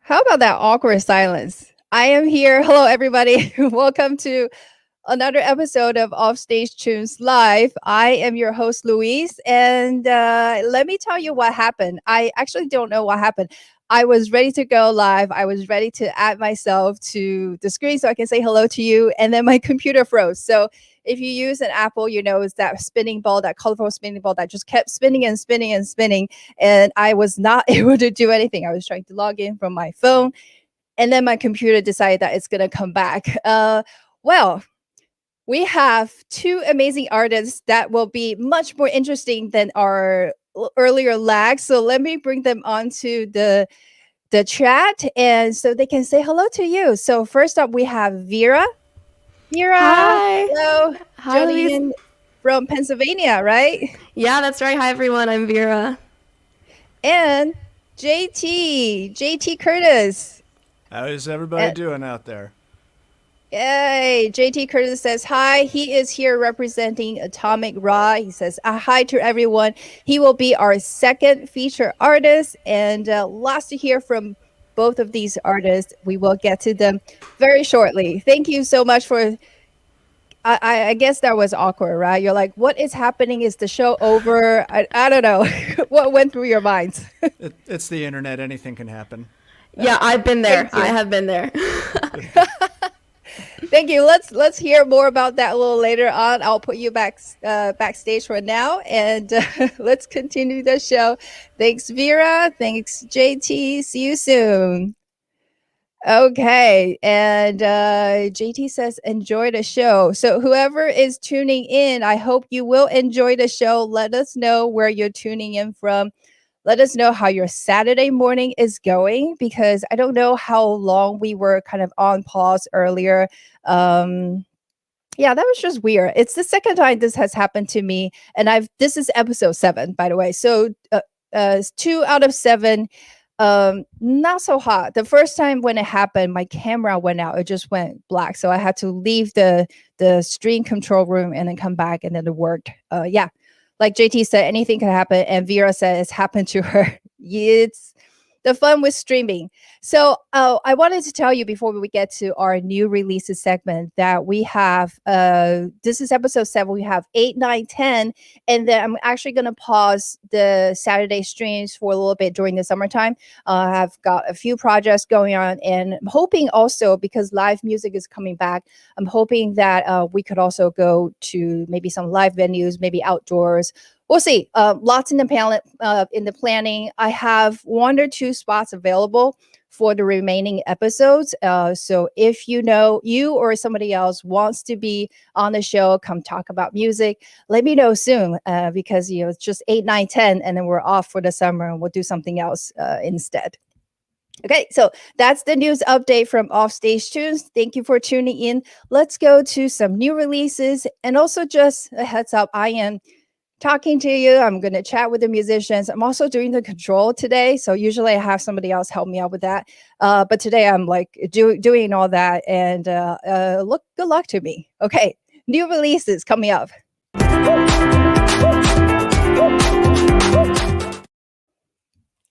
How about that awkward silence? I am here. Hello, everybody. Welcome to another episode of Offstage Tunes Live. I am your host, Louise. And let me tell you what happened. I actually don't know what happened. I was ready to go live. I was ready to add myself to the screen so I can say hello to you. And then my computer froze. So if you use an Apple, you know, it's that spinning ball, that colorful spinning ball that just kept spinning and spinning and spinning. And I was not able to do anything. I was trying to log in from my phone. And then my computer decided that it's going to come back. Well, we have two amazing artists that will be much more interesting than our earlier lag. So let me bring them onto the chat and so they can say hello to you. So first up, we have VERAH. VERAH, Hi. hello. Hi, Joining Louise. in from Pennsylvania, right? Yeah, that's right. Hi, everyone. I'm VERAH. And JT Curtis. How is everybody doing out there? Yay! JT Curtis says hi. He is here representing Atomic Raw. He says hi to everyone. He will be our second feature artist, and lots to hear from both of these artists. We will get to them very shortly. Thank you so much for. I guess that was awkward, right? You're like, what is happening? Is the show over? I don't know. What went through your minds? It's the internet. Anything can happen. Yeah, I've been there. I have been there. Thank you. Let's hear more about that a little later on. I'll put you backstage for now, and let's continue the show. Thanks, VERAH. Thanks, JT. See you soon. Okay, and JT says enjoy the show. So whoever is tuning in, I hope you will enjoy the show. Let us know where you're tuning in from. Let us know how your Saturday morning is going, because I don't know how long we were kind of on pause earlier. Yeah, that was just weird. It's the second time this has happened to me, and this is episode 7, by the way. So 2 out of 7. Not so hot. The first time when it happened, my camera went out. It just went black, so I had to leave the stream control room and then come back, and then it worked. Yeah, like JT said, anything can happen, and VERAH said it's happened to her. It's the fun with streaming. So I wanted to tell you before we get to our new releases segment that we have, this is episode 7, we have 8, 9, 10, and then I'm actually going to pause the Saturday streams for a little bit during the summertime. I've got a few projects going on, and I'm hoping also, because live music is coming back, I'm hoping that we could also go to maybe some live venues, maybe outdoors. We'll see. Lots in the planning. I have 1 or 2 spots available for the remaining episodes. So if you or somebody else wants to be on the show, come talk about music, let me know soon, because it's just 8, 9, 10, and then we're off for the summer, and we'll do something else instead. Okay, so that's the news update from Offstage Tunes. Thank you for tuning in. Let's go to some new releases, and also just a heads up, I am talking to you. I'm going to chat with the musicians. I'm also doing the control today. So usually I have somebody else help me out with that. But today I'm like doing all that, and good luck to me. Okay. New releases coming up.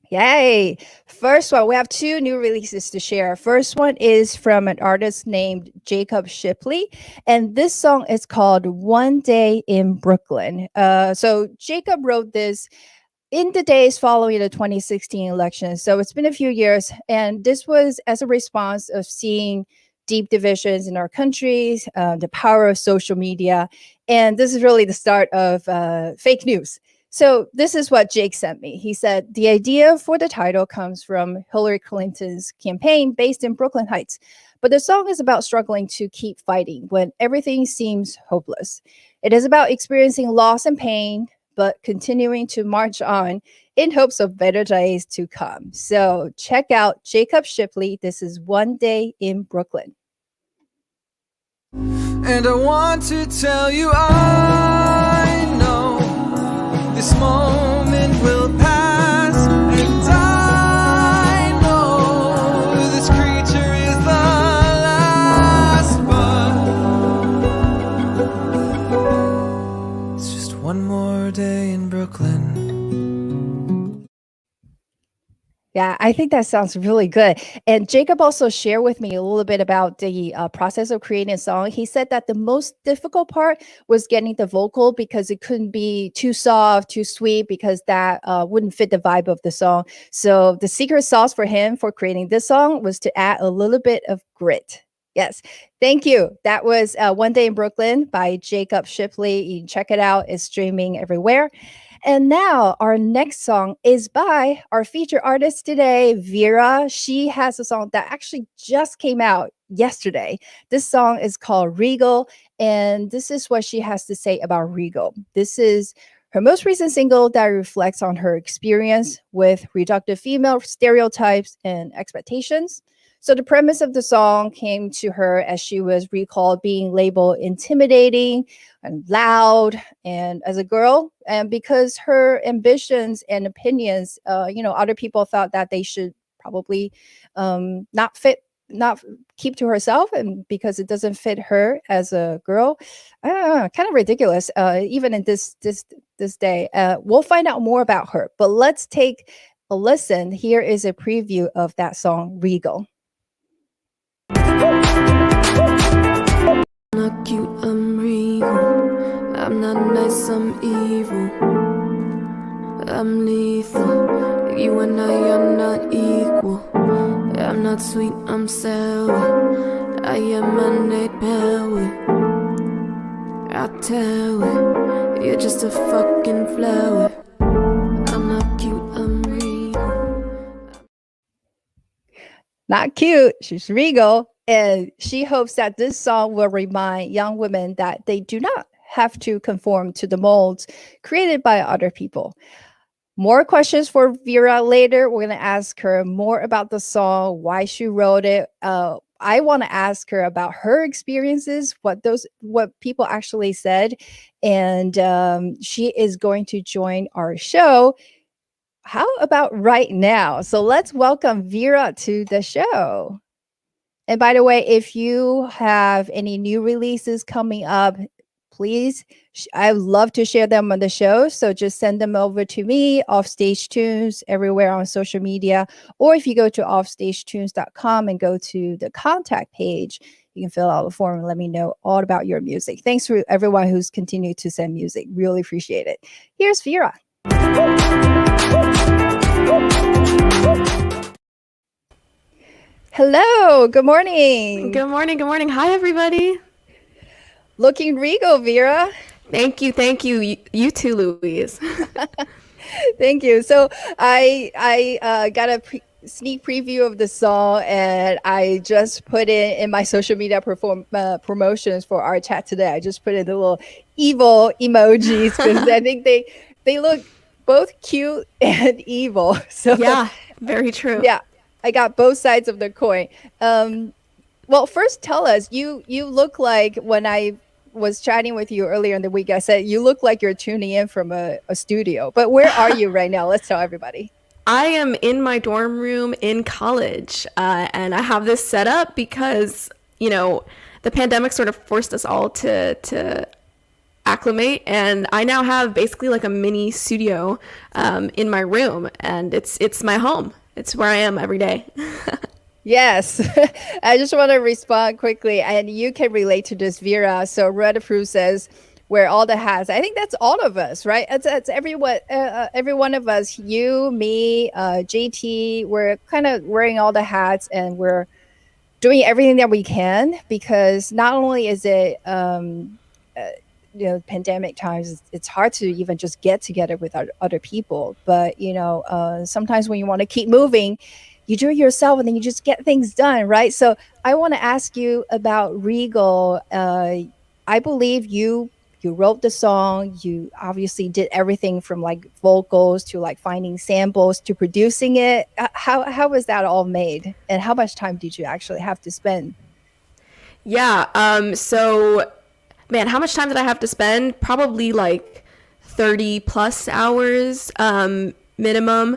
Yay. First one, we have 2 new releases to share. First one is from an artist named Jacob Shipley, and this song is called One Day in Brooklyn. So Jacob wrote this in the days following the 2016 election. So it's been a few years, and this was as a response of seeing deep divisions in our countries, the power of social media, and this is really the start of fake news. So this is what Jake sent me. He said, the idea for the title comes from Hillary Clinton's campaign based in Brooklyn Heights. But the song is about struggling to keep fighting when everything seems hopeless. It is about experiencing loss and pain, but continuing to march on in hopes of better days to come. So check out Jacob Shipley. This is One Day in Brooklyn. And I want to tell you I know this moment will pass, and I know this creature is the last, but it's just one more day in Brooklyn. Yeah, I think that sounds really good. And Jacob also shared with me a little bit about the process of creating a song. He said that the most difficult part was getting the vocal because it couldn't be too soft, too sweet, because that wouldn't fit the vibe of the song. So the secret sauce for him for creating this song was to add a little bit of grit. Yes. Thank you. That was One Day in Brooklyn by Jacob Shipley. You can check it out. It's streaming everywhere. And now our next song is by our featured artist today, VERAH. She has a song that actually just came out yesterday. This song is called Regal, and this is what she has to say about Regal. This is her most recent single that reflects on her experience with reductive female stereotypes and expectations. So the premise of the song came to her as she was recalled being labeled intimidating and loud and as a girl, and because her ambitions and opinions, other people thought that they should probably not fit, not keep to herself, and because it doesn't fit her as a girl. Kind of ridiculous, even in this day. We'll find out more about her, but let's take a listen. Here is a preview of that song, Regal. I'm not cute, I'm regal. I'm not nice, I'm evil. I'm lethal. You and I are not equal. I'm not sweet, I'm sour. I am innate power. I tell it, you're just a fucking flower. I'm not cute, I'm regal. Not cute, she's regal. And she hopes that this song will remind young women that they do not have to conform to the molds created by other people. More questions for VERAH later. We're going to ask her more about the song, why she wrote it. I want to ask her about her experiences, what people actually said. And she is going to join our show. How about right now? So let's welcome VERAH to the show. And by the way, if you have any new releases coming up, please, I would love to share them on the show. So just send them over to me, Offstage Tunes, everywhere on social media. Or if you go to offstagetunes.com and go to the contact page, you can fill out the form and let me know all about your music. Thanks for everyone who's continued to send music. Really appreciate it. Here's VERAH. Hello, good morning. Good morning. Good morning. Hi, everybody. Looking regal, VERAH. Thank you. Thank you. You too, Louise. Thank you. So I got a sneak preview of the song, and I just put it in my social media promotions for our chat today. I just put in the little evil emojis because I think they look both cute and evil. So yeah, very true. Yeah. I got both sides of the coin. Well, first tell us, you look like, when I was chatting with you earlier in the week, I said, you look like you're tuning in from a studio, but where are you right now? Let's tell everybody. I am in my dorm room in college, and I have this set up because, the pandemic sort of forced us all to acclimate, and I now have basically like a mini studio in my room, and it's my home. It's where I am every day. Yes. I just want to respond quickly, and you can relate to this, VERAH. So Red Approved says, wear all the hats. I think that's all of us, right? It's everyone, every one of us, you, me, JT, we're kind of wearing all the hats, and we're doing everything that we can, because not only is it, pandemic times, it's hard to even just get together with other people. But, sometimes when you want to keep moving, you do it yourself and then you just get things done, right? So I want to ask you about Regal. I believe you wrote the song. You obviously did everything from like vocals to like finding samples to producing it. How was that all made? And how much time did you actually have to spend? Yeah. So, man, how much time did I have to spend? Probably like 30 plus hours minimum.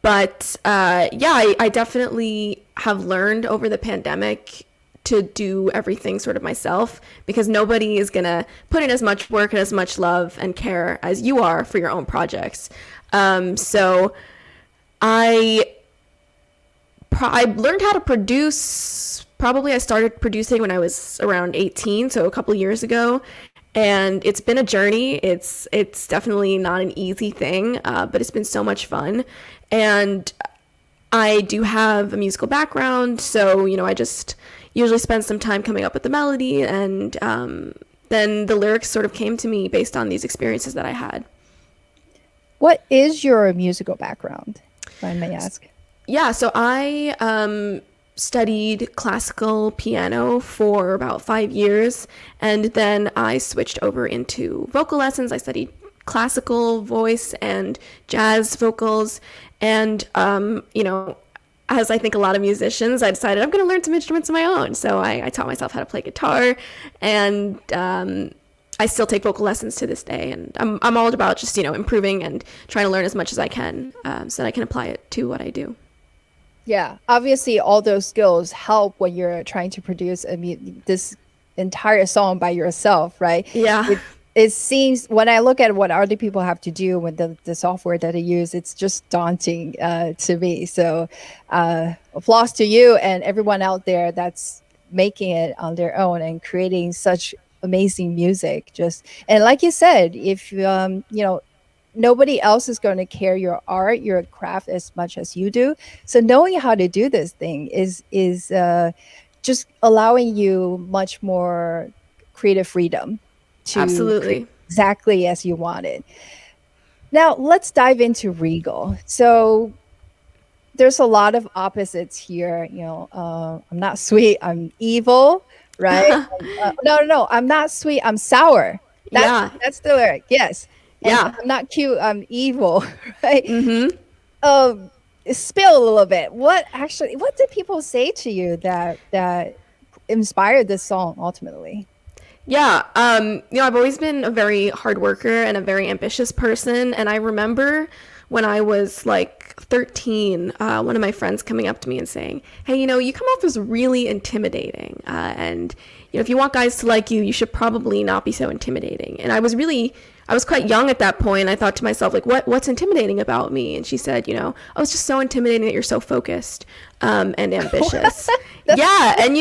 But I definitely have learned over the pandemic to do everything sort of myself, because nobody is going to put in as much work and as much love and care as you are for your own projects. So I I learned how to produce. Probably I started producing when I was around 18, so a couple years ago. And it's been a journey. It's definitely not an easy thing, but it's been so much fun. And I do have a musical background, so I just usually spend some time coming up with the melody, and then the lyrics sort of came to me based on these experiences that I had. What is your musical background, if I may ask? Yeah, so I studied classical piano for about 5 years, and then I switched over into vocal lessons. I studied classical voice and jazz vocals, and as I think a lot of musicians, I decided I'm going to learn some instruments of my own. So I taught myself how to play guitar, and I still take vocal lessons to this day. And I'm all about just improving and trying to learn as much as I can, so that I can apply it to what I do. Yeah, obviously all those skills help when you're trying to produce this entire song by yourself, right? Yeah. It seems, when I look at what other people have to do with the software that they use, it's just daunting to me. So applause to you and everyone out there that's making it on their own and creating such amazing music. And like you said, if nobody else is going to care your art, your craft as much as you do. So knowing how to do this thing is just allowing you much more creative freedom to Absolutely. exactly as you want it. Now let's dive into Regal. So there's a lot of opposites here. I'm not sweet, I'm evil, right? No, I'm not sweet, I'm sour. That's the lyric. Yes. And Yeah. I'm not cute, I'm evil, right? Mm-hmm. Spill a little bit. What did people say to you that inspired this song ultimately? Yeah, I've always been a very hard worker and a very ambitious person. And I remember when I was like 13, one of my friends coming up to me and saying, hey, you come off as really intimidating. And if you want guys to like you, you should probably not be so intimidating. And I was quite young at that point. I thought to myself, like, what's intimidating about me? And she said, I was just so intimidating that you're so focused and ambitious. Yeah, and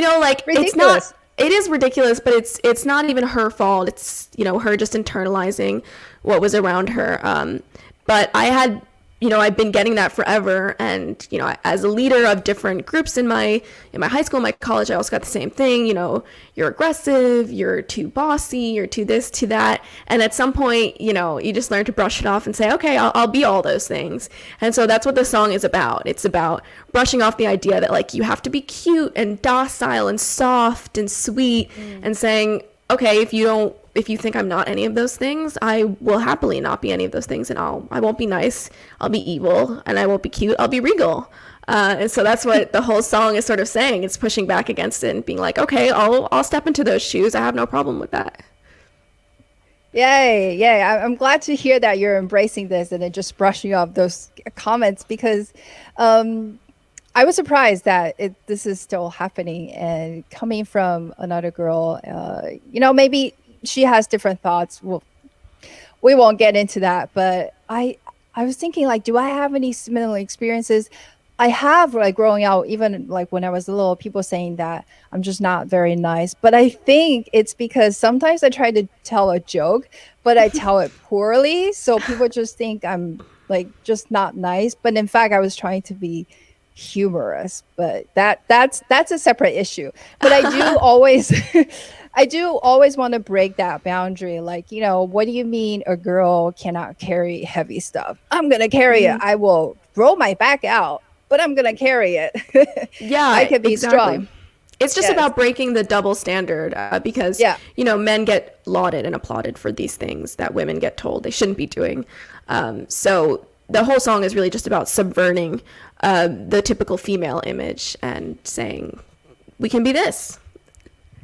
ridiculous. it is ridiculous, but it's not even her fault. It's her just internalizing what was around her. But I had I've been getting that forever, and as a leader of different groups in my high school, my college, I also got the same thing. You're aggressive, you're too bossy, you're too this, too that, and at some point, you just learn to brush it off and say, okay, I'll be all those things. And so that's what the song is about. It's about brushing off the idea that like you have to be cute and docile and soft and sweet, and saying, okay, if you think I'm not any of those things, I will happily not be any of those things, and I won't be nice, I'll be evil, and I won't be cute, I'll be regal. And so that's what the whole song is sort of saying. It's pushing back against it and being like, okay, I'll step into those shoes. I have no problem with that. Yay. I'm glad to hear that you're embracing this and then just brushing off those comments, because I was surprised that this is still happening, and coming from another girl, maybe she has different thoughts. We won't get into that, but I was thinking, like, do I have any similar experiences? I have, like, growing out, even like when I was little, people saying that I'm just not very nice. But I think it's because sometimes I try to tell a joke, but I tell it poorly. So people just think I'm like just not nice. But in fact, I was trying to be humorous, but that's a separate issue. But I do always want to break that boundary. Like, what do you mean a girl cannot carry heavy stuff? I'm gonna carry it. I will roll my back out, but I'm gonna carry it. Yeah, I can be exactly. strong. It's just about breaking the double standard, because men get lauded and applauded for these things that women get told they shouldn't be doing. So the whole song is really just about subverting the typical female image and saying we can be this.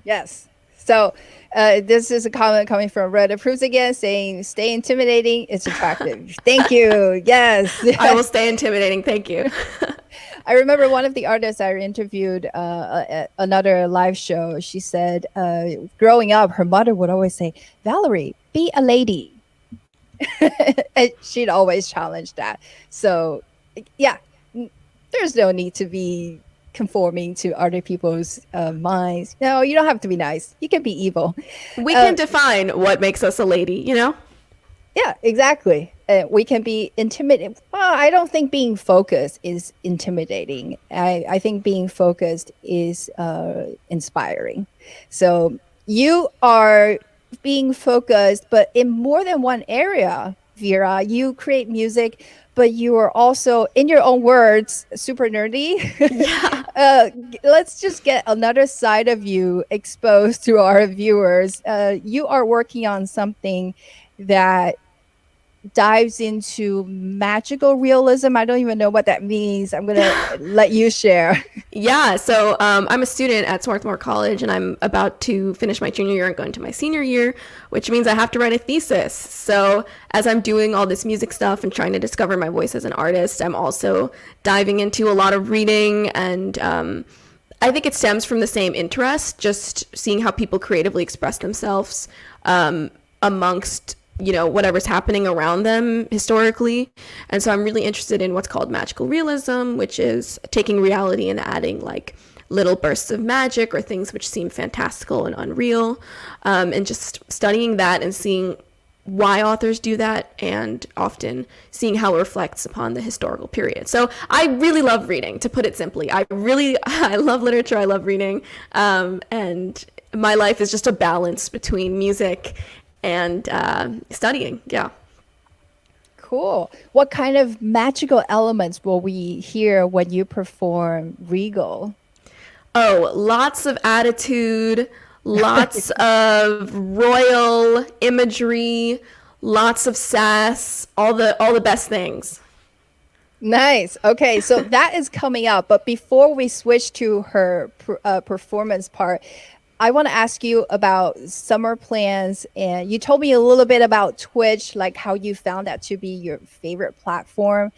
Yes. So this is a comment coming from Red Approves again, saying stay intimidating, it's attractive. Thank you. Yes. I will stay intimidating. Thank you. I remember one of the artists I interviewed at another live show. She said growing up, her mother would always say, Valerie, be a lady. And she'd always challenge that. So yeah, there's no need to be conforming to other people's minds. No, you don't have to be nice. You can be evil. We can define what makes us a lady, you know? Yeah, exactly. We can be intimidated. Well, I don't think being focused is intimidating. I think being focused is inspiring. So you are being focused, but in more than one area, Vera. You create music, but you are also, in your own words, super nerdy. Yeah. Let's just get another side of you exposed to our viewers. You are working on something that dives into magical realism. I don't even know what that means. I'm gonna let you share. Yeah, so I'm a student at Swarthmore College, and I'm about to finish my junior year and go into my senior year, which means I have to write a thesis. So as I'm doing all this music stuff and trying to discover my voice as an artist, I'm also diving into a lot of reading, and I think it stems from the same interest, just seeing how people creatively express themselves amongst whatever's happening around them historically. And so I'm really interested in what's called magical realism, which is taking reality and adding like little bursts of magic or things which seem fantastical and unreal, and just studying that and seeing why authors do that, and often seeing how it reflects upon the historical period. So I really love reading, to put it simply. I love literature, I love reading, and my life is just a balance between music and studying. Yeah. Cool. What kind of magical elements will we hear when you perform Regal? Oh, lots of attitude, lots of royal imagery, lots of sass, all the best things. Nice. Okay, so that is coming up. But before we switch to her performance part, I want to ask you about summer plans. And you told me a little bit about Twitch, like how you found that to be your favorite platform.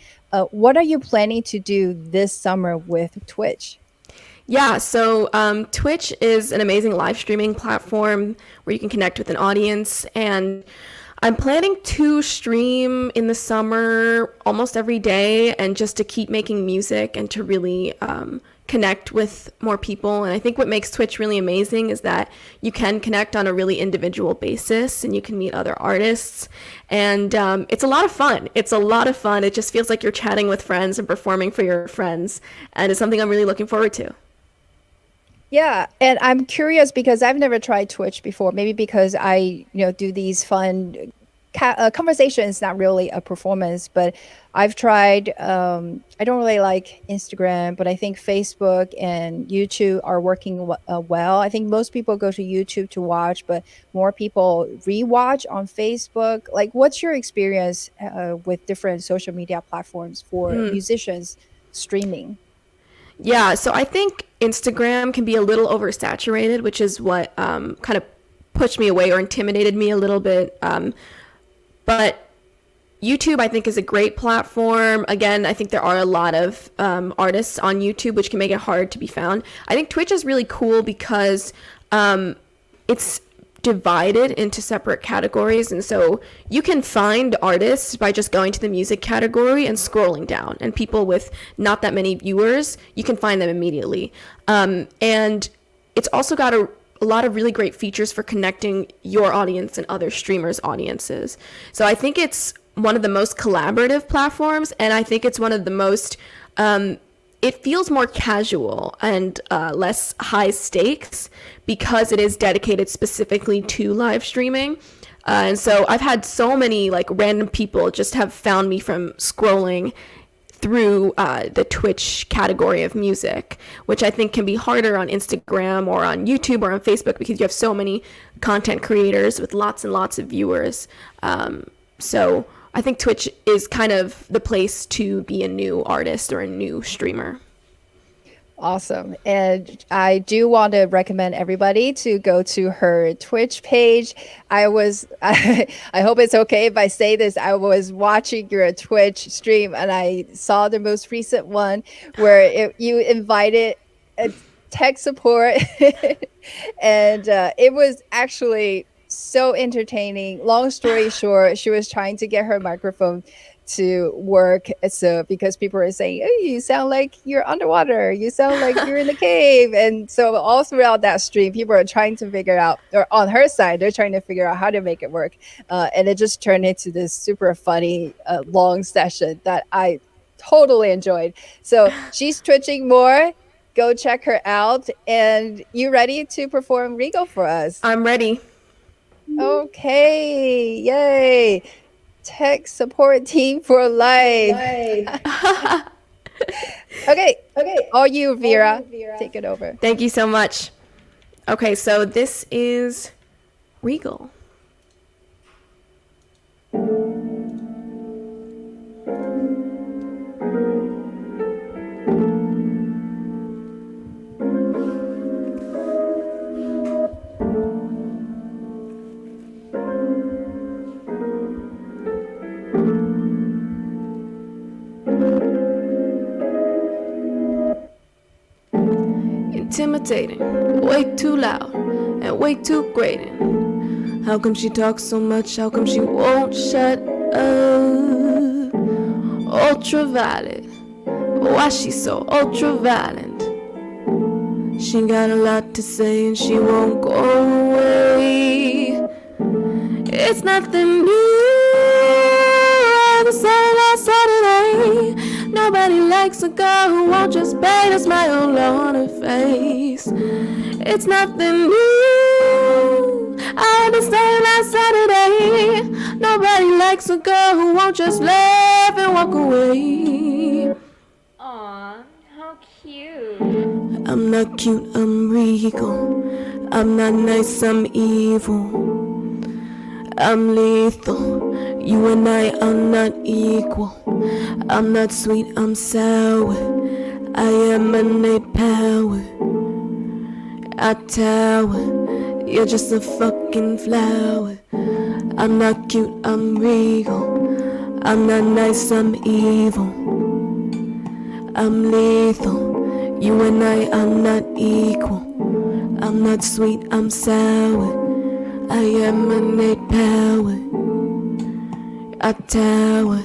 What are you planning to do this summer with Twitch? Yeah, so Twitch is an amazing live streaming platform where you can connect with an audience, and I'm planning to stream in the summer almost every day, and just to keep making music and to really connect with more people. And I think what makes Twitch really amazing is that you can connect on a really individual basis, and you can meet other artists, and it's a lot of fun. It's a lot of fun. It just feels like you're chatting with friends and performing for your friends, and it's something I'm really looking forward to. Yeah, and I'm curious because I've never tried Twitch before. Maybe because I, do these fun conversations, not really a performance, but I've tried. I don't really like Instagram, but I think Facebook and YouTube are working well. I think most people go to YouTube to watch, but more people rewatch on Facebook. Like, what's your experience with different social media platforms for musicians streaming? Yeah, so I think Instagram can be a little oversaturated, which is what kind of pushed me away or intimidated me a little bit. But YouTube, I think, is a great platform. Again, I think there are a lot of artists on YouTube, which can make it hard to be found. I think Twitch is really cool because it's divided into separate categories, and so you can find artists by just going to the music category and scrolling down, and people with not that many viewers, you can find them immediately. And it's also got a lot of really great features for connecting your audience and other streamers' audiences. So I think it's one of the most collaborative platforms, and I think it's one of the most it feels more casual and less high stakes because it is dedicated specifically to live streaming. And so I've had so many like random people just have found me from scrolling through the Twitch category of music, which I think can be harder on Instagram or on YouTube or on Facebook because you have so many content creators with lots and lots of viewers. So I think Twitch is kind of the place to be a new artist or a new streamer. Awesome. And I do want to recommend everybody to go to her Twitch page. I hope it's okay if I say this. I was watching your Twitch stream and I saw the most recent one where you invited tech support and it was actually so entertaining. Long story short, she was trying to get her microphone to work. So because people are saying, "Oh, you sound like you're underwater. You sound like you're in the cave." And so all throughout that stream, people are trying to figure out, or on her side, they're trying to figure out how to make it work. And it just turned into this super funny long session that I totally enjoyed. So she's twitching more. Go check her out. And you ready to perform Regal for us? I'm ready. Okay, yay. Tech support team for life. Okay, all you, Vera. Take it over. Thank you so much. Okay, so this is Regal. Intimidating, way too loud, and way too grating. How come she talks so much? How come she won't shut up? Ultraviolet, why she so ultraviolet? She got a lot to say and she won't go away. It's nothing new, the same last Saturday. Nobody likes a girl who won't just paint a smile on her face. It's nothing new, I understand last Saturday. Nobody likes a girl who won't just laugh and walk away. Aw, how cute. I'm not cute, I'm regal. I'm not nice, I'm evil. I'm lethal. You and I are not equal. I'm not sweet, I'm sour. I emanate power. I tower. You're just a fucking flower. I'm not cute, I'm regal. I'm not nice, I'm evil. I'm lethal. You and I are not equal. I'm not sweet, I'm sour. I emanate power. I tower.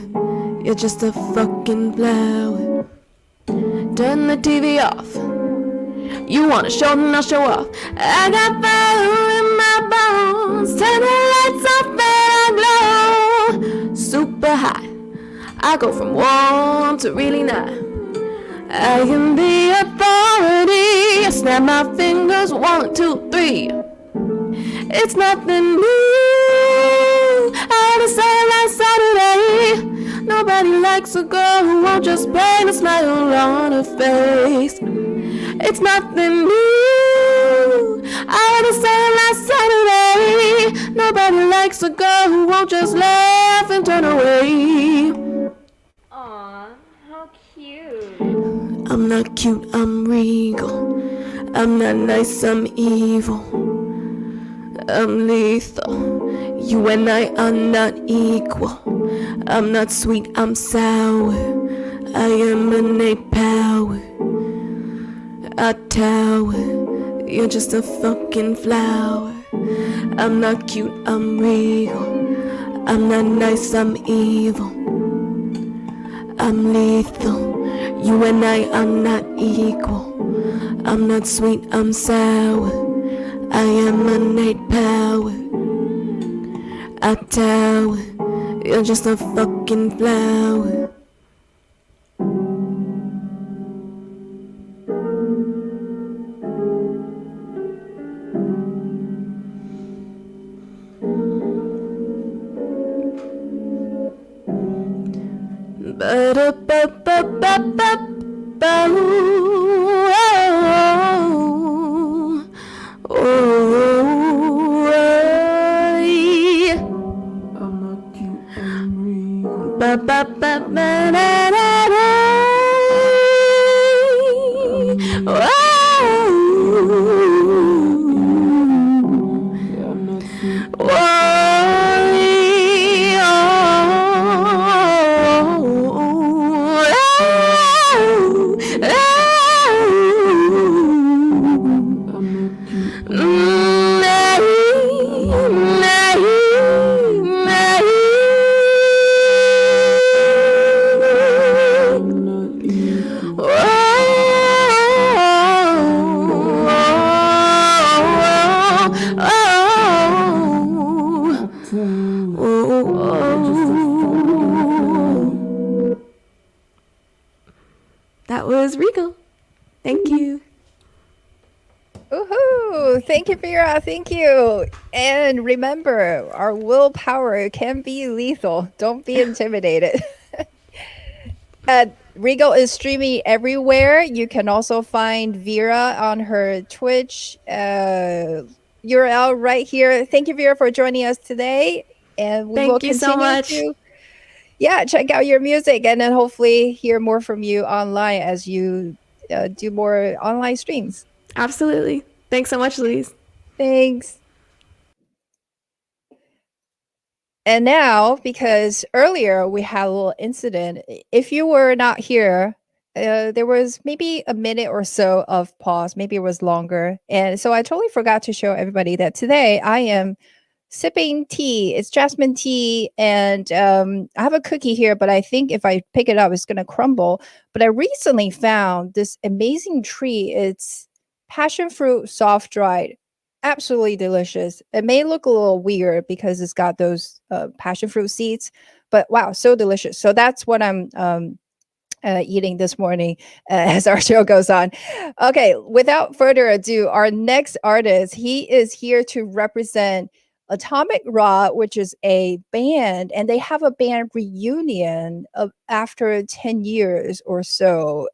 You're just a fucking flower. Turn the TV off. You wanna show, then I'll show off. I got fire in my bones. Turn the lights off and I glow. Super hot. I go from warm to really not. I am the authority. I snap my fingers, 1, 2, 3. It's nothing new. I understand last Saturday. Nobody likes a girl who won't just paint a smile on her face. It's nothing new. I understand last Saturday. Nobody likes a girl who won't just laugh and turn away. Aw, how cute. I'm not cute, I'm regal. I'm not nice, I'm evil. I'm lethal. You and I are not equal. I'm not sweet, I'm sour. I emanate power. I tower. You're just a fucking flower. I'm not cute, I'm regal. I'm not nice, I'm evil. I'm lethal. You and I are not equal. I'm not sweet, I'm sour. I emanate power. I tower. You're just a fucking flower. was Regal. Thank you. Woohoo! Thank you, Vera. Thank you. And remember, our willpower can be lethal. Don't be intimidated. Regal is streaming everywhere. You can also find Vera on her Twitch URL right here. Thank you, Vera, for joining us today. And we will Thank you so continue much. to check out your music and then hopefully hear more from you online as you do more online streams. Absolutely. Thanks so much, Louise. Thanks. And now, because earlier we had a little incident, if you were not here, there was maybe a minute or so of pause, maybe it was longer. And so I totally forgot to show everybody that today I am sipping tea. It's jasmine tea, and I have a cookie here, but I think if I pick it up, it's going to crumble. But I recently found this amazing tree. It's passion fruit soft dried. Absolutely delicious. It may look a little weird because it's got those passion fruit seeds, but wow, so delicious. So that's what I'm eating this morning as our show goes on. Okay, without further ado, our next artist, he is here to represent Atomic Rod, which is a band, and they have a band reunion after 10 years or so.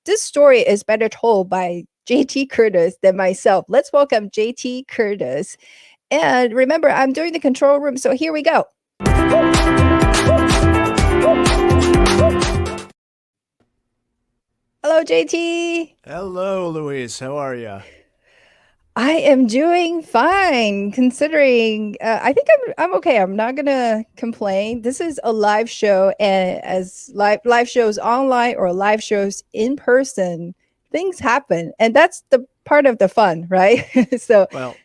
This story is better told by JT Curtis than myself. Let's welcome JT Curtis. And remember, I'm doing the control room, so here we go. Hello, JT. Hello, Louise. How are you? I am doing fine, considering I think I'm okay. I'm not gonna complain. This is a live show, and as live shows online or live shows in person, things happen, and that's the part of the fun, right? So, Well,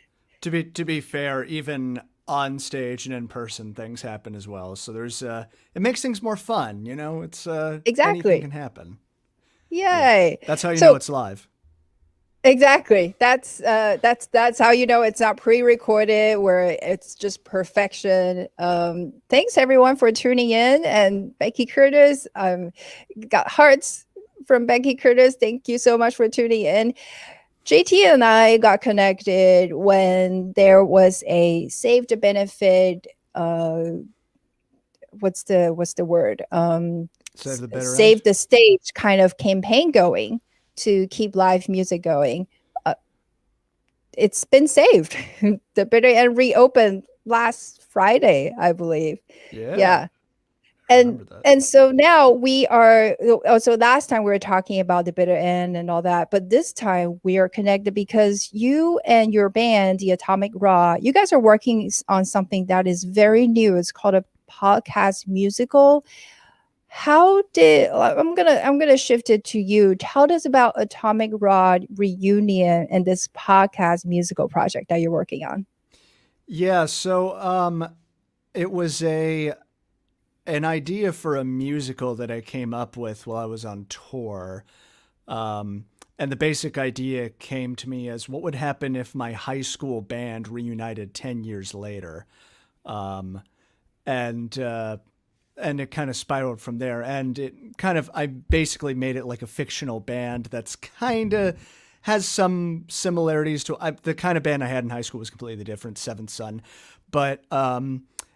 to be fair, even on stage and in person, things happen as well. So there's it makes things more fun. You know, it's Exactly. anything can happen. yay! That's how you So- know it's live. Exactly. That's how you know it's not pre-recorded, where it's just perfection. Thanks everyone for tuning in, and Becky Curtis. Got hearts from Becky Curtis. Thank you so much for tuning in. JT and I got connected when there was a Save the Benefit. What's the word? Save the bitter Save end. the Stage kind of campaign going to keep live music going. It's been saved. The bitter end reopened last Friday, I believe. Yeah. And remember that. and so now we are so last time we were talking about the bitter end and all that, but this time we are connected because you and your band, the Atomic Raw, you guys are working on something that is very new. It's called a podcast musical. I'm gonna shift it to you. Tell us about Atomic Rod Reunion and this podcast musical project that you're working on. Yeah. So it was an idea for a musical that I came up with while I was on tour. And the basic idea came to me as what would happen if my high school band reunited 10 years later. And it kind of spiraled from there. And I basically made it like a fictional band that's kind of has some similarities to the kind of band I had in high school was completely different, Seventh Son. But,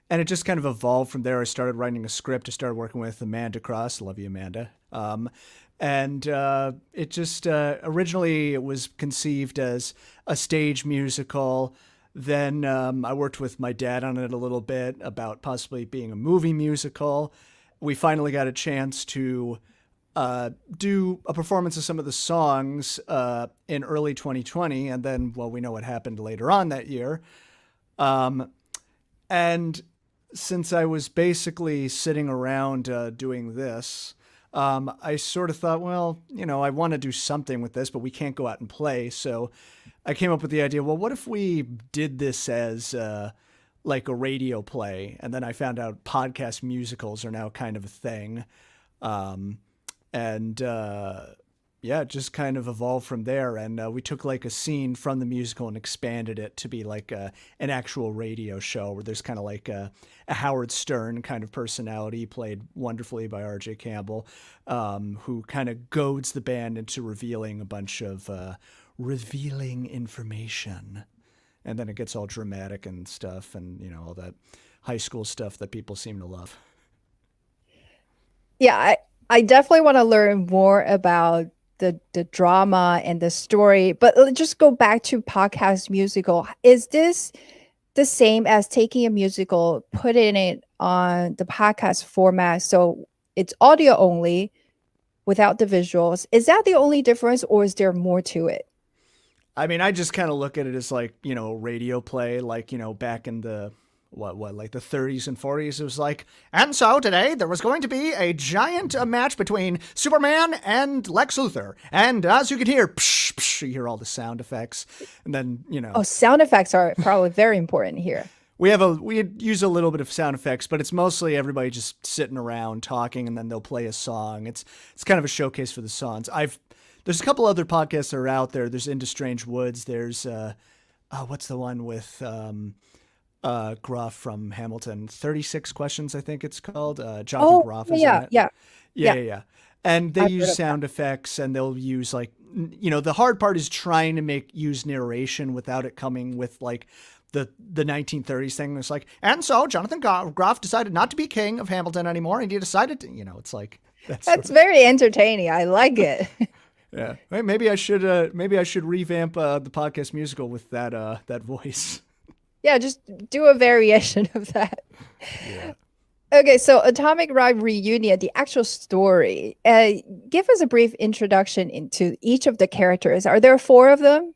and it just kind of evolved from there. I started writing a script. I started working with Amanda Cross. Love you, Amanda. It just, originally it was conceived as a stage musical. Then I worked with my dad on it a little bit about possibly being a movie musical. We finally got a chance to do a performance of some of the songs in early 2020. And then, well, we know what happened later on that year. And since I was basically sitting around doing this, I sort of thought, well, I want to do something with this, but we can't go out and play. So I came up with the idea, well, what if we did this as like a radio play? And then I found out podcast musicals are now kind of a thing. yeah, it just kind of evolved from there. And we took like a scene from the musical and expanded it to be like an actual radio show where there's kind of like a Howard Stern kind of personality played wonderfully by R.J. Campbell, who kind of goads the band into revealing a bunch of revealing information. And then it gets all dramatic and stuff and, all that high school stuff that people seem to love. Yeah, I definitely want to learn more about the drama and the story, but let's just go back to podcast musical. Is this the same as taking a musical, putting it on the podcast format, so it's audio only without the visuals? Is that the only difference, or is there more to it? I mean, I just kind of look at it as like, radio play, like, back in the like the 30s and 40s. It was like, and so today there was going to be a giant match between Superman and Lex Luthor. And as you can hear, psh, psh, you hear all the sound effects. And then, Oh, sound effects are probably very important here. we use a little bit of sound effects, but it's mostly everybody just sitting around talking, and then they'll play a song. It's kind of a showcase for the songs. There's a couple other podcasts that are out there. There's Into Strange Woods. There's what's the one with Groff from Hamilton? 36 Questions, I think it's called. Jonathan Groff is in it. Yeah. And they use sound effects, and they'll use like, the hard part is trying to use narration without it coming with like the 1930s thing. It's like, and so Jonathan Groff decided not to be king of Hamilton anymore, and he decided to, it's like that's very entertaining. I like it. Yeah, maybe I should revamp the podcast musical with that voice. Yeah, just do a variation of that. Yeah. Okay, so Atomic Rod Reunion, the actual story. Give us a brief introduction into each of the characters. Are there 4 of them?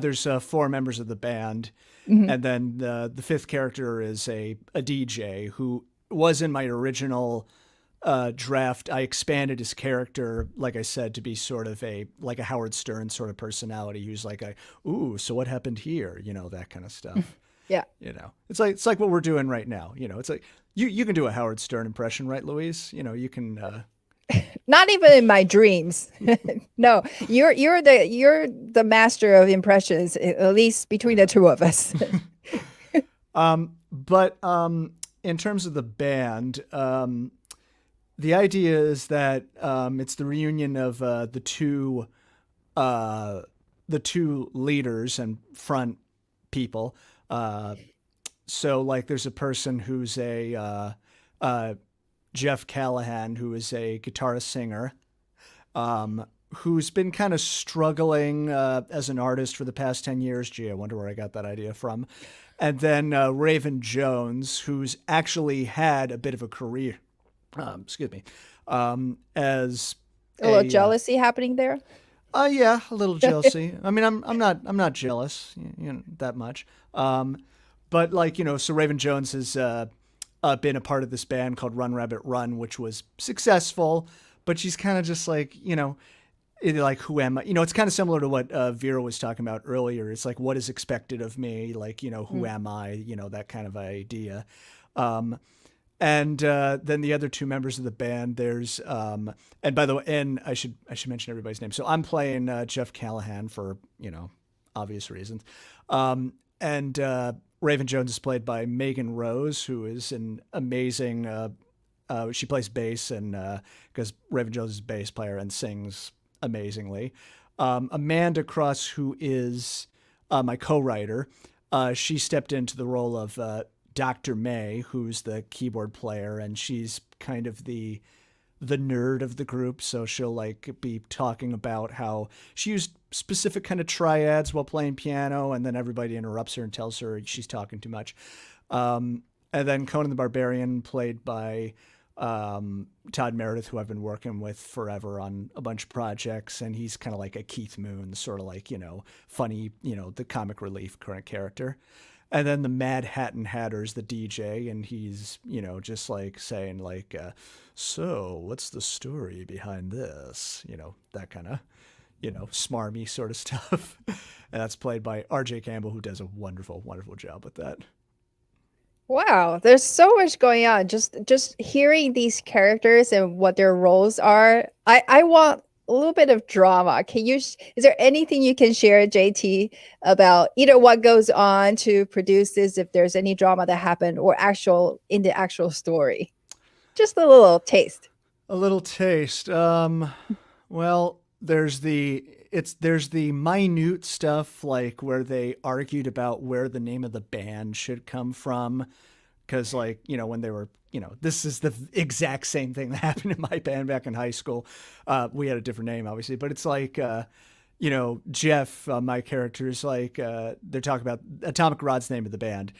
There's 4 members of the band, and then the 5th character is a DJ who was in my original draft. I expanded his character, like I said, to be sort of a Howard Stern sort of personality who's like ooh, so what happened here? That kind of stuff. Yeah. It's like what we're doing right now. It's like you can do a Howard Stern impression, right, Louise? You can Not even in my dreams. No, you're the master of impressions, at least between the two of us. But in terms of the band, the idea is that it's the reunion of the two leaders and front people. So like there's a person who's a Jeff Callahan, who is a guitarist singer, who's been kind of struggling as an artist for the past 10 years. Gee, I wonder where I got that idea from. And then Raven Jones, who's actually had a bit of a career. Excuse me. As a little jealousy happening there. Yeah, a little jealousy. I mean, I'm not jealous, that much. But like, so Raven Jones has been a part of this band called Run Rabbit Run, which was successful, but she's kind of just like, like, who am I? It's kind of similar to what Vera was talking about earlier. It's like, what is expected of me? Like, who am I? That kind of idea. And then the other 2 members of the band, there's and by the way, and I should mention everybody's name. So I'm playing Jeff Callahan for obvious reasons, and Raven Jones is played by Megan Rose, who is an amazing. She plays bass, and because Raven Jones is a bass player and sings amazingly. Amanda Cross, who is my co-writer, she stepped into the role of Dr. May, who's the keyboard player, and she's kind of the nerd of the group. So she'll like be talking about how she used specific kind of triads while playing piano, and then everybody interrupts her and tells her she's talking too much. And then Conan the Barbarian, played by Todd Meredith, who I've been working with forever on a bunch of projects, and he's kind of like a Keith Moon, sort of like, funny, the comic relief current character. And then the Mad Hatton Hatter's the DJ, and he's, just like saying like, so what's the story behind this? That kind of, smarmy sort of stuff. And that's played by R.J. Campbell, who does a wonderful, wonderful job with that. Wow, there's so much going on. Just hearing these characters and what their roles are. I want a little bit of drama. Is there anything you can share, JT, about either what goes on to produce this, if there's any drama that happened, or in the actual story? Just a little taste. A little taste. Well, there's the minute stuff, like where they argued about where the name of the band should come from, because, like, when they were, this is the exact same thing that happened in my band back in high school. We had a different name, obviously, but it's like, Jeff, my character, is like, they're talking about Atomic Rod's name of the band.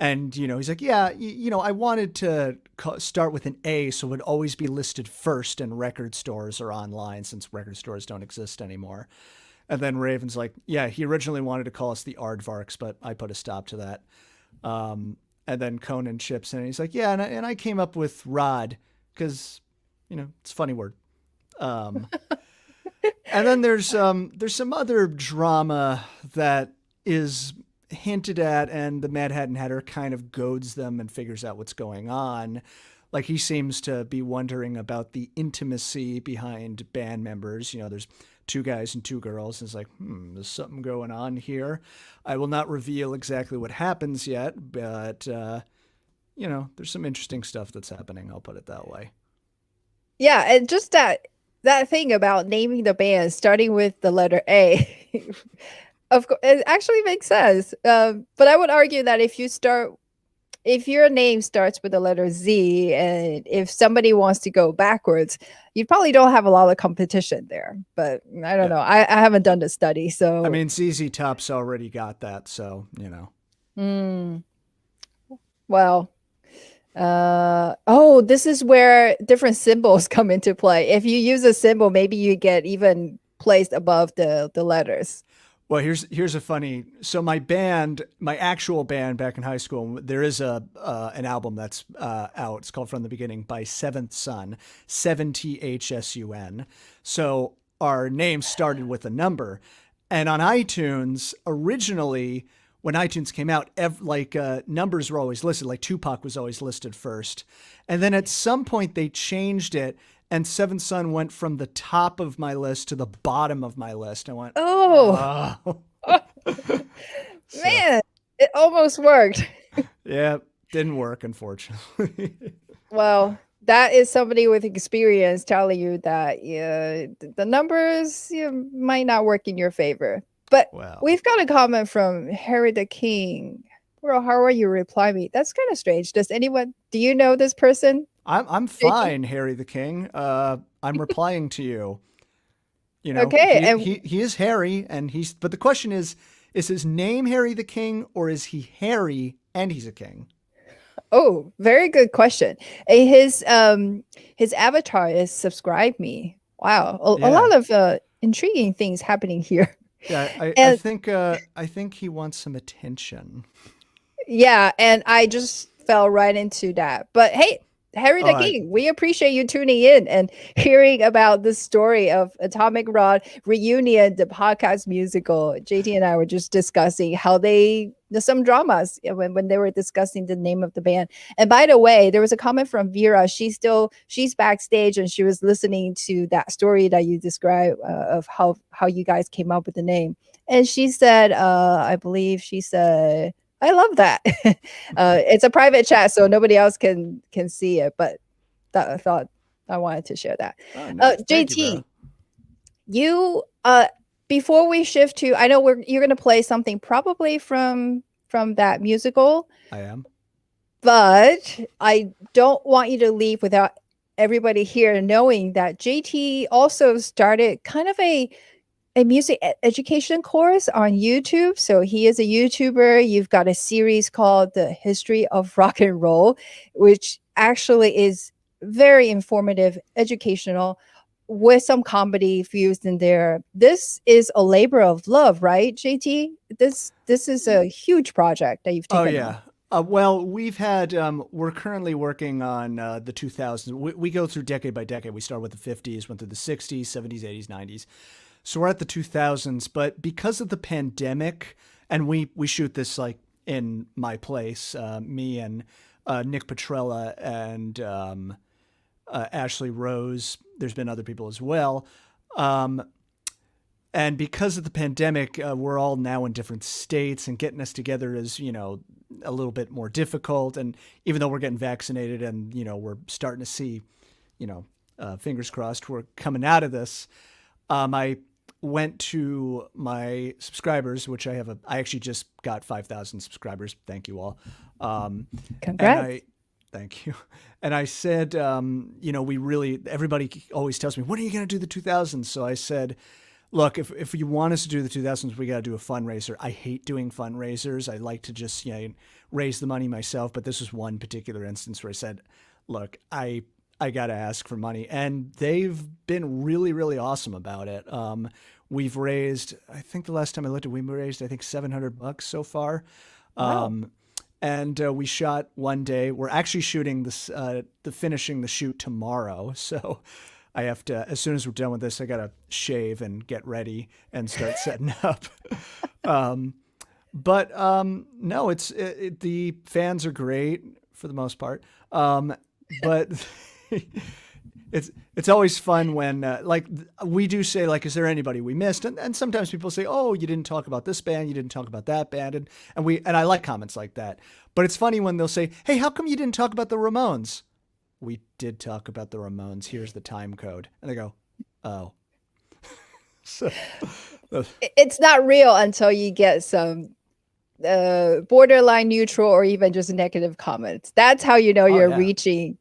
And, he's like, yeah, I wanted to start with an A, so it would always be listed first in record stores or online, since record stores don't exist anymore. And then Raven's like, yeah, he originally wanted to call us the Aardvarks, but I put a stop to that. And then Conan chips in and he's like, yeah, and I came up with Rod because, it's a funny word. And then there's some other drama that is hinted at, and the Mad Hat and Hatter kind of goads them and figures out what's going on. Like, he seems to be wondering about the intimacy behind band members. There's 2 guys and 2 girls. And it's like, there's something going on here. I will not reveal exactly what happens yet, but, there's some interesting stuff that's happening. I'll put it that way. Yeah, and just that thing about naming the band starting with the letter A, of course, it actually makes sense. But I would argue that if your name starts with the letter Z, and if somebody wants to go backwards, you probably don't have a lot of competition there. But I don't know. I haven't done the study, so. I mean, ZZ Top's already got that, so, Well, this is where different symbols come into play. If you use a symbol, maybe you get even placed above the letters. Well, here's a funny. So my actual band back in high school, there is an album that's out. It's called From the Beginning by Seventh Son, 7THSUN. So our name started with a number, and on iTunes originally, when iTunes came out, numbers were always listed. Like Tupac was always listed first, and then at some point they changed it. And Seventh Son went from the top of my list to the bottom of my list. I went, oh. Man, it almost worked. Yeah, didn't work, unfortunately. Well, that is somebody with experience telling you that the numbers might not work in your favor. But we've got a comment from Harry the King. Well, how are you? Reply me. That's kind of strange. Do you know this person? I'm fine, Harry the King. I'm replying to you. Okay, he is Harry, but the question is his name Harry the King, or is he Harry and he's a king? Oh, very good question. His avatar is subscribe me. Wow, a lot of intriguing things happening here. Yeah, I think he wants some attention. Yeah, and I just fell right into that. But hey, Harry the King, we appreciate you tuning in and hearing about the story of Atomic Rod Reunion, the podcast musical. JT and I were just discussing how there's some dramas when they were discussing the name of the band. And by the way, there was a comment from Vera. She's backstage and she was listening to that story that you described of how you guys came up with the name. And she said, I believe she said, I love that. It's a private chat, so nobody else can see it. But I thought I wanted to share that. Oh, nice. JT, you before we shift to, I know you're going to play something probably from that musical. I am, but I don't want you to leave without everybody here knowing that JT also started kind of a music education course on YouTube. So he is a YouTuber. You've got a series called The History of Rock and Roll, which actually is very informative, educational, with some comedy fused in there. This is a labor of love, right, JT? This is a huge project that you've taken. Oh, yeah. Well, we've had, we're currently working on the 2000s. We go through decade by decade. We start with the 50s, went through the 60s, 70s, 80s, 90s. So we're at the 2000s, but because of the pandemic, and we shoot this like in my place, me and Nick Petrella and Ashley Rose, there's been other people as well. And because of the pandemic, we're all now in different states, and getting us together is, a little bit more difficult. And even though we're getting vaccinated and, we're starting to see, fingers crossed, we're coming out of this. I went to my subscribers, which I actually just got 5,000 subscribers. Thank you all. Congrats. Thank you. And I said, everybody always tells me, when are you going to do the 2000s? So I said, look, if you want us to do the 2000s, we got to do a fundraiser. I hate doing fundraisers. I like to just raise the money myself. But this was one particular instance where I said, look, I got to ask for money. And they've been really, really awesome about it. We've raised, I think the last time I looked at, we raised, I think $700 so far. Wow. And we shot one day. We're actually shooting this, finishing the shoot tomorrow. So I have to, as soon as we're done with this, I got to shave and get ready and start setting up. But no, the fans are great for the most part. But it's always fun when we do say, is there anybody we missed? And sometimes people say, oh, you didn't talk about this band, you didn't talk about that band, and I like comments like that. But it's funny when they'll say, hey, how come you didn't talk about the Ramones? We did talk about the Ramones. Here's the time code. And they go, oh. So It's not real until you get some borderline neutral or even just negative comments. That's how you know you're reaching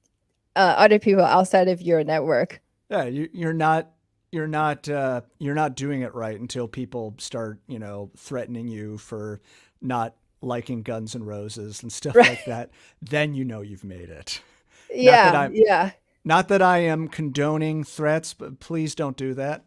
other people outside of your network. Yeah, you're not doing it right until people start, threatening you for not liking Guns N' Roses and stuff like that. Then you've made it. Yeah. Not that I am condoning threats, but please don't do that.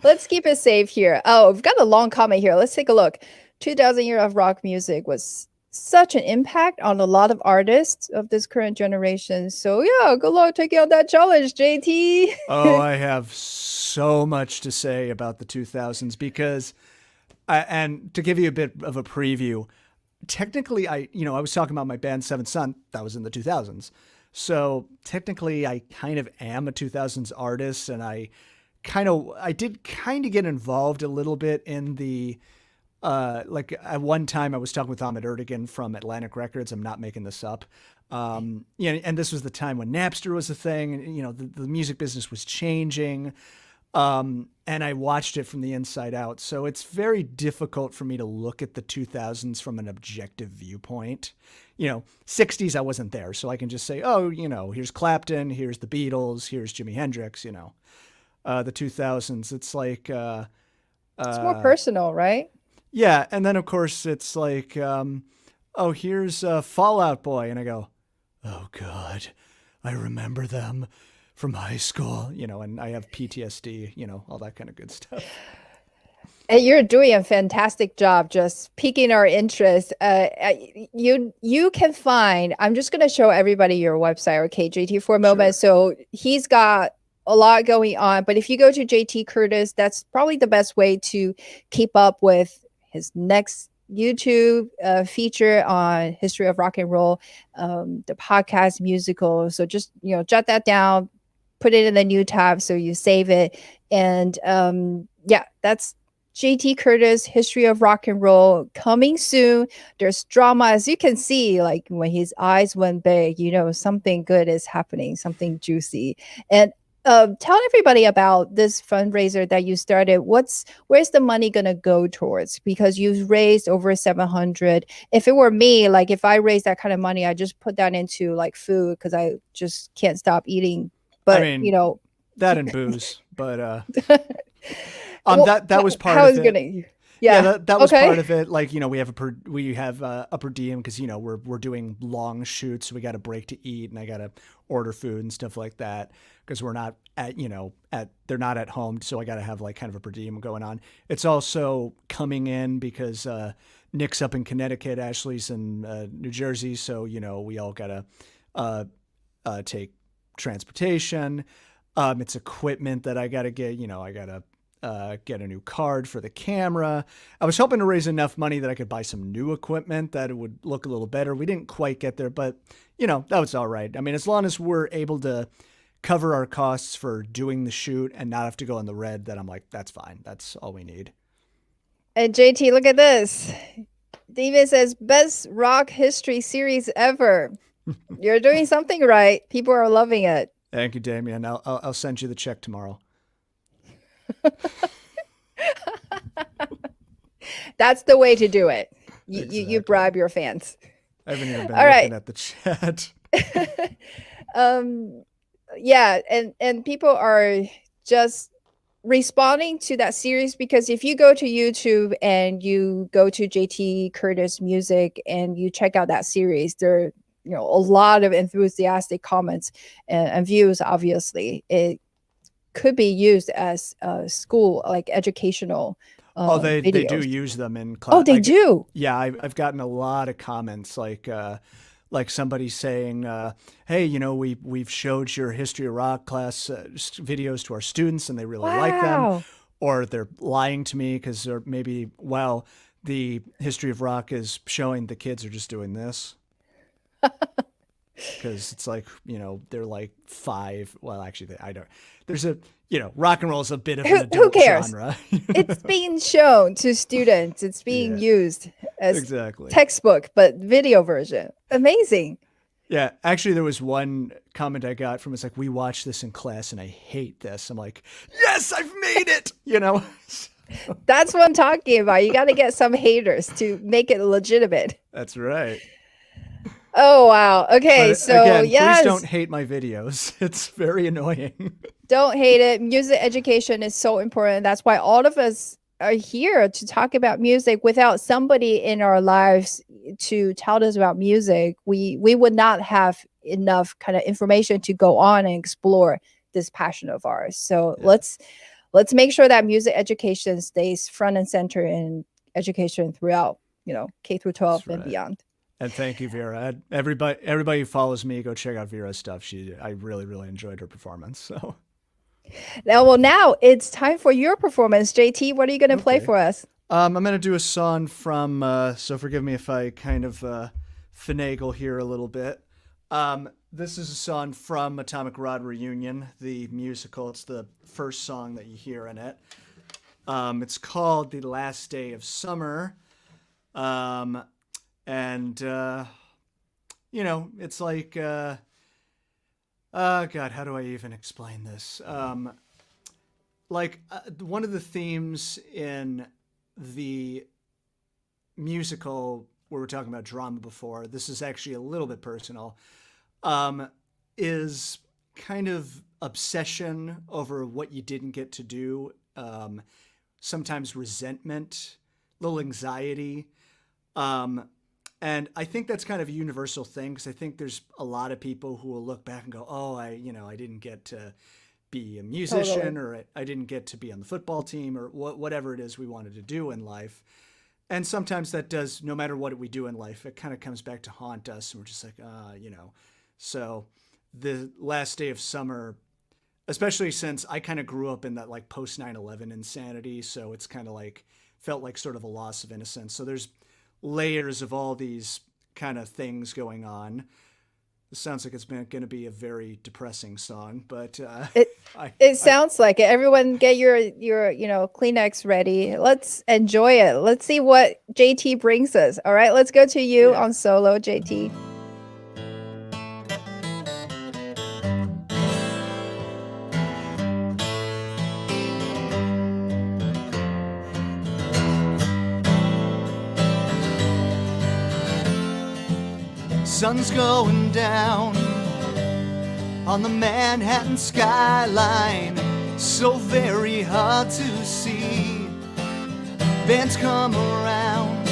Let's keep it safe here. Oh, we've got a long comment here. Let's take a look. 2000 years of rock music was such an impact on a lot of artists of this current generation. So yeah, good luck taking on that challenge, JT. Oh, I have so much to say about the 2000s because, and to give you a bit of a preview, technically I was talking about my band Seventh Son, that was in the 2000s. So technically I kind of am a 2000s artist, and I did get involved a little bit in the, at one time I was talking with Ahmet Ertegun from Atlantic Records. I'm not making this up. And this was the time when Napster was a thing, and, the music business was changing. And I watched it from the inside out. So it's very difficult for me to look at the 2000s from an objective viewpoint. 60s, I wasn't there. So I can just say, oh, here's Clapton, here's the Beatles, here's Jimi Hendrix, the 2000s. It's like, it's more personal, right? Yeah. And then of course it's like, oh, here's Fall Out Boy. And I go, oh God, I remember them from high school, and I have PTSD, all that kind of good stuff. And you're doing a fantastic job just piquing our interest. You can find, I'm just going to show everybody your website, okay, JT, for a moment. So he's got a lot going on, but if you go to JT Curtis, that's probably the best way to keep up with his next YouTube feature on history of rock and roll, the podcast musical. So just, jot that down, put it in the new tab so you save it. And that's JT Curtis, History of Rock and Roll, coming soon. There's drama, as you can see, like when his eyes went big, something good is happening, something juicy. And tell everybody about this fundraiser that you started. Where's the money going to go towards? Because you've raised over 700. If it were me, if I raised that kind of money, I just put that into food because I just can't stop eating. But that and booze, but that was part of it. That was part of it. We have a per diem because we're doing long shoots, so we got a break to eat, and I got to order food and stuff like that because we're not they're not at home, so I got to have kind of a per diem going on. It's also coming in because Nick's up in Connecticut, Ashley's in New Jersey, so we all got to take transportation. It's equipment that I got to get. I got to get a new card for the camera. I was hoping to raise enough money that I could buy some new equipment that it would look a little better. We didn't quite get there, but that was all right. I mean, as long as we're able to cover our costs for doing the shoot and not have to go in the red, then I'm like, that's fine. That's all we need. And JT, look at this. David says, best rock history series ever. You're doing something right. People are loving it. Thank you, Damien. I'll send you the check tomorrow. That's the way to do it. You Exactly. bribe your fans. I haven't even been All looking right. at the chat. Yeah, and people are just responding to that series, because if you go to YouTube and you go to JT Curtis Music and you check out that series, there are, a lot of enthusiastic comments and views. Obviously, it could be used as school, like educational. They do videos. use them in class. Oh, they do. Yeah, I've gotten a lot of comments like somebody saying, "Hey, we've showed your history of rock class videos to our students, and they really like them," or they're lying to me because they're maybe, well, the history of rock is showing the kids are just doing this. Because it's like, they're like 5. Well, actually, I don't. There's a, rock and roll is a bit of an adult cares? genre. It's being shown to students. It's being used as Exactly. textbook, but video version. Amazing. Yeah, actually, there was one comment I got from, it's like, we watched this in class and I hate this. I'm like, yes, I've made it. That's what I'm talking about. You got to get some haters to make it legitimate. That's right. Oh, wow. Okay, But so again, yes. please don't hate my videos. It's very annoying. Don't hate it. Music education is so important. That's why all of us are here to talk about music. Without somebody in our lives to tell us about music, we would not have enough kind of information to go on and explore this passion of ours. So let's make sure that music education stays front and center in education throughout, K through 12 and beyond. And thank you, Vera. Everybody who follows me, go check out Vera's stuff. I really, really enjoyed her performance. So now it's time for your performance. JT, what are you going to play for us? I'm going to do a song from, so forgive me if I kind of finagle here a little bit. This is a song from Atomic Rod Reunion, the musical. It's the first song that you hear in it. It's called The Last Day of Summer. And, it's like, God, how do I even explain this? One of the themes in the musical, where we're talking about drama before, this is actually a little bit personal, is kind of obsession over what you didn't get to do, sometimes resentment, little anxiety. And I think that's kind of a universal thing, because I think there's a lot of people who will look back and go, oh, I didn't get to be a musician, or I didn't get to be on the football team, or whatever it is we wanted to do in life. And sometimes that does, no matter what we do in life, it kind of comes back to haunt us. And we're just like, So The Last Day of Summer, especially since I kind of grew up in that like post 9/11 insanity. So it's kind of like, felt like sort of a loss of innocence. So there's layers of all these kind of things going on. This sounds like it's going to be a very depressing song, but it sounds like it. Everyone get your Kleenex ready. Let's enjoy it. Let's see what JT brings us. All right, let's go to you on solo, JT. Sun's going down on the Manhattan skyline, so very hard to see. Bands come around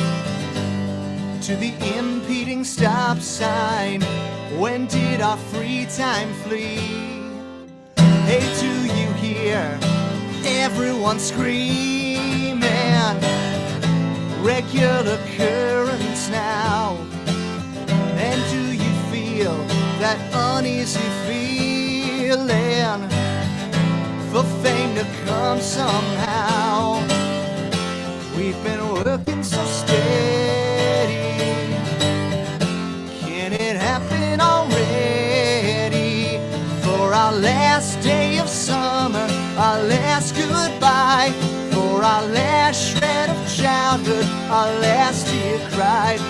to the impeding stop sign. When did our free time flee? Hey, do you hear everyone screaming? Regular currents now. And do you feel that uneasy feeling for fame to come somehow? We've been working so steady. Can it happen already for our last last day of summer, our last goodbye. For our last shred of childhood, our last tear cried.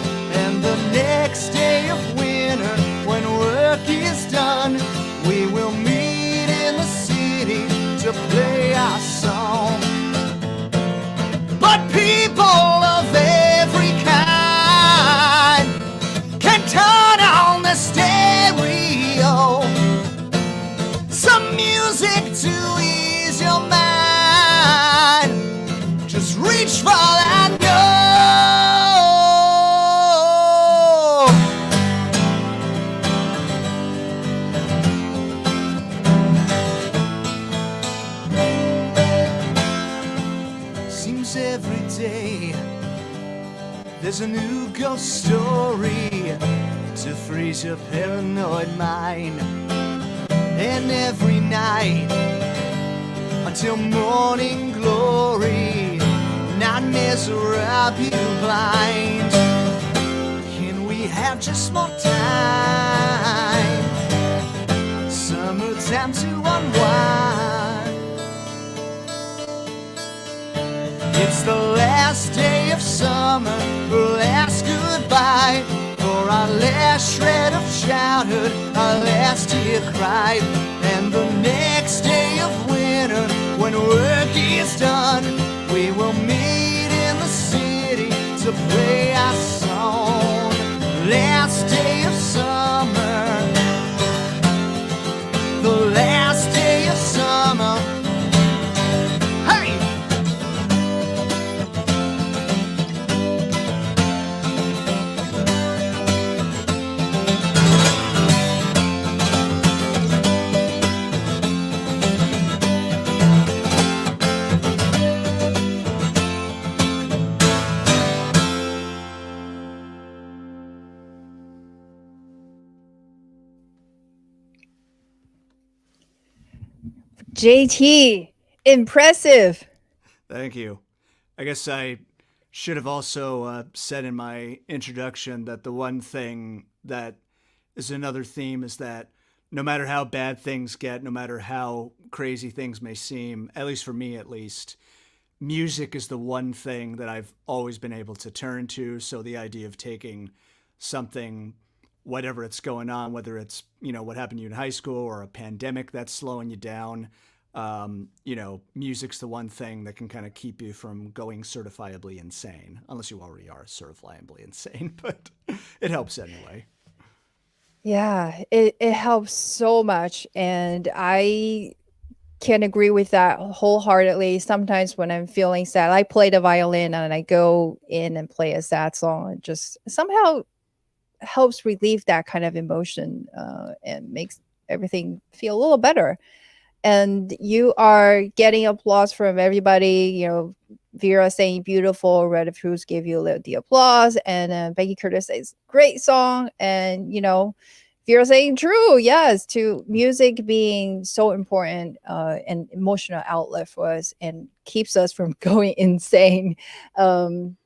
And the next day of winter, when work is done, we will meet in the city to play our song. But people of every kind can turn on the stereo, some music to ease your mind. Just reach for that note. Seems every day there's a new ghost story to freeze your paranoid mind. And every night until morning glory, nightmares rob you blind. Can we have just more time? Summertime to unwind. It's the last day of summer, last goodbye. For our last shred of childhood, our last tear cried. And the next day of winter, when work is done, we will meet in the city to play our song. Last day of summer, the last day of summer. Hey! JT, impressive. Thank you. I guess I should have also said in my introduction that the one thing that is another theme is that no matter how bad things get, no matter how crazy things may seem, at least for me at least, music is the one thing that I've always been able to turn to. So the idea of taking something, whatever it's going on, whether it's, what happened to you in high school or a pandemic that's slowing you down, music's the one thing that can kind of keep you from going certifiably insane, unless you already are certifiably insane, but it helps anyway. Yeah, it helps so much. And I can agree with that wholeheartedly. Sometimes when I'm feeling sad, I play the violin and I go in and play a sad song. It just somehow helps relieve that kind of emotion and makes everything feel a little better. And you are getting applause from everybody. Vera saying beautiful, Red of Truth gave you the applause, and Becky Curtis says great song, and Vera saying true, yes, to music being so important and emotional outlet for us and keeps us from going insane.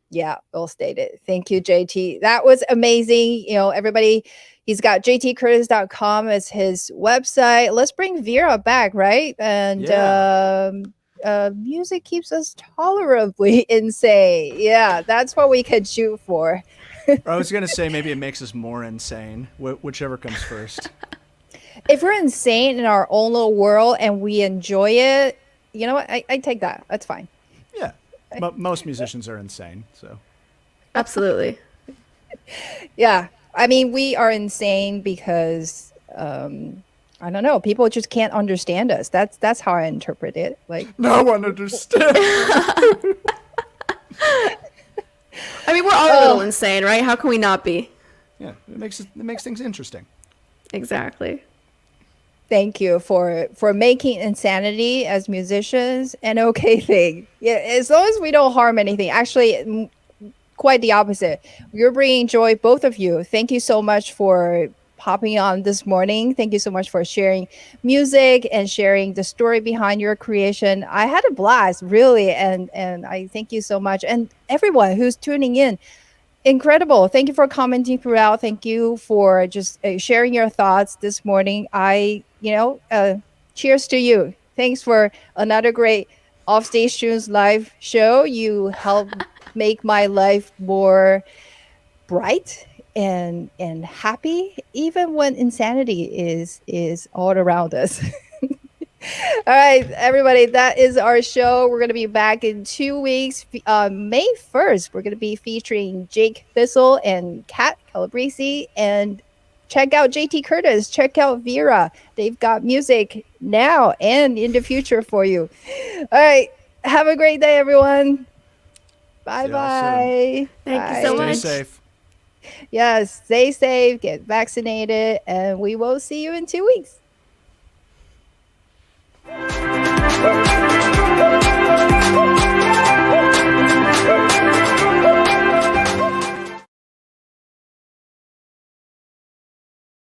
Yeah, well stated. Thank you, JT. That was amazing. Everybody, he's got jtcurtis.com as his website. Let's bring Vera back, right? And music keeps us tolerably insane. Yeah, that's what we could shoot for. I was going to say maybe it makes us more insane, whichever comes first. If we're insane in our own little world and we enjoy it, you know what? I take that. That's fine. Yeah. Most musicians are insane, so. Absolutely. Yeah. I mean, we are insane because, I don't know, people just can't understand us. That's how I interpret it. Like, no one understands. I mean, we're all a little insane, right? How can we not be? Yeah, it makes things interesting. Exactly. Thank you for making insanity as musicians an okay thing. Yeah, as long as we don't harm anything. Actually, quite the opposite. You're bringing joy, both of you. Thank you so much for popping on this morning. Thank you so much for sharing music and sharing the story behind your creation. I had a blast, really, and I thank you so much. And everyone who's tuning in, incredible. Thank you for commenting throughout. Thank you for just sharing your thoughts this morning. cheers to you. Thanks for another great Offstage Tunes live show. You helped make my life more bright and happy, even when insanity is all around us. All right, everybody, that is our show. We're going to be back in 2 weeks. May 1st, we're going to be featuring Jake Bissell and Kat Calabresi. And check out JT Curtis. Check out VERAH. They've got music now and in the future for you. All right, have a great day, everyone. Bye-bye. Thank you so Stay much. safe. Yes, stay safe, get vaccinated, and we will see you in 2 weeks.